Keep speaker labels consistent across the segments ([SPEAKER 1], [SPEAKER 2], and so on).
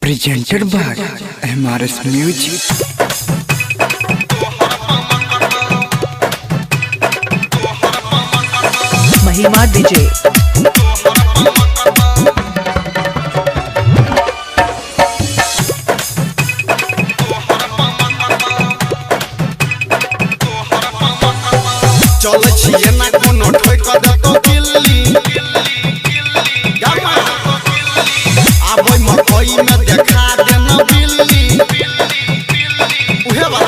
[SPEAKER 1] presented by MRS Music.
[SPEAKER 2] महिमा DJ
[SPEAKER 3] चले छिए ना कोनो ठोक दे तो दिल्ली गामा आबै मकई में देखा दे ना बिल्ली उहे बा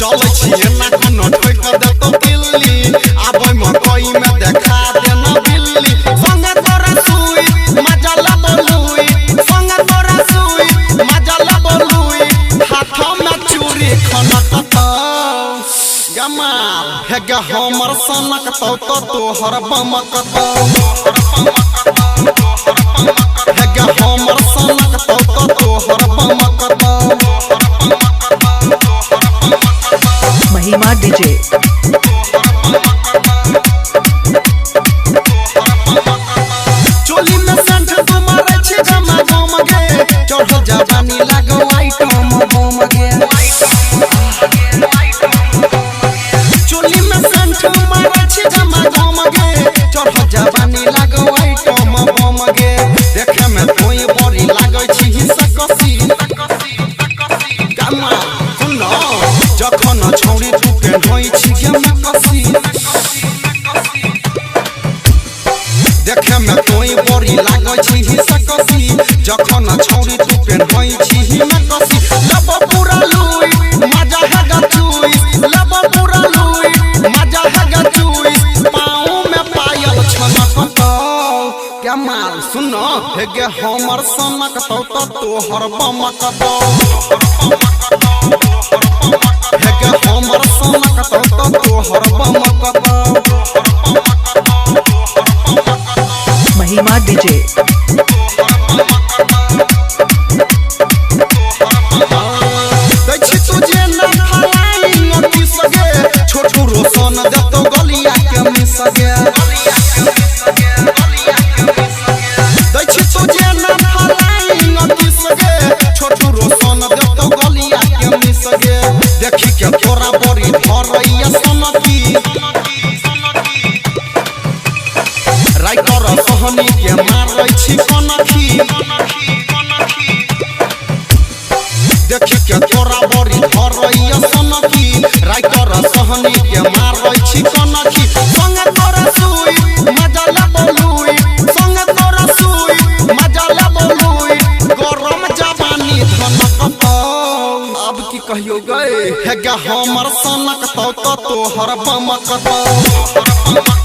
[SPEAKER 3] चले छिए ना कोनो ठोक दे तो दिल्ली आबै मकई में देखा दे ना बिल्ली संगे तोरा सुई मजा ला बोलुई संगे तोरा सुई मजा ला बोलुई हाथ में चूड़ी खनक गमाल हेगे हमर सनक तो तोहर बमक तो हेगे हमर सनक तो तोहर बमक तो
[SPEAKER 2] महिमा डीजे
[SPEAKER 3] चोली में संठ तुम्हारे छी गमा गम गे चढ़ जवानी लागो आइटम बम गे चोली में संठ तुम्हारे छी गमा गम गे चढ़ जवानी लागो आइटम बम गे देखे में कोई बड़ी लागै छी सकसी गमा सुनो जखन छौरी तू के होई छी गमा कसी देखे में कोई बड़ी लागै छी सकसी जखन छौरी तू पेन होई छी में कसी लब पूरा लुई मजा है गचुई लब पूरा लुई मजा है गचुई पाँव में पायल छनक तो क्या माल सुनो हेगे हमर सनक तो तोहर बमक तो हेगे हमर सनक तो तोहर बमक तो
[SPEAKER 2] महिमा डीजे
[SPEAKER 3] देखी तुझे न फलाई नोटी सगे छोटू रोशन देतो गलिया के मिस गे देखी तुझे न फलाई नोटी सगे छोटू रोशन देतो गलिया के मिस गे देखी के तोरा बड़ी भरैया सनकी राइटर सहनी के मारै छी कनखी देखी के तोरा बड़ी भरैया सनकी राइटर सहनी के मारै छी कनखी संगे तोरा सुई मजा ला बोलुई संगे तोरा सुई मजा ला बोलुई गरम जवानी धनक तो अब की कहियो गए हेगा हमर सनक तो तोहर बमक तो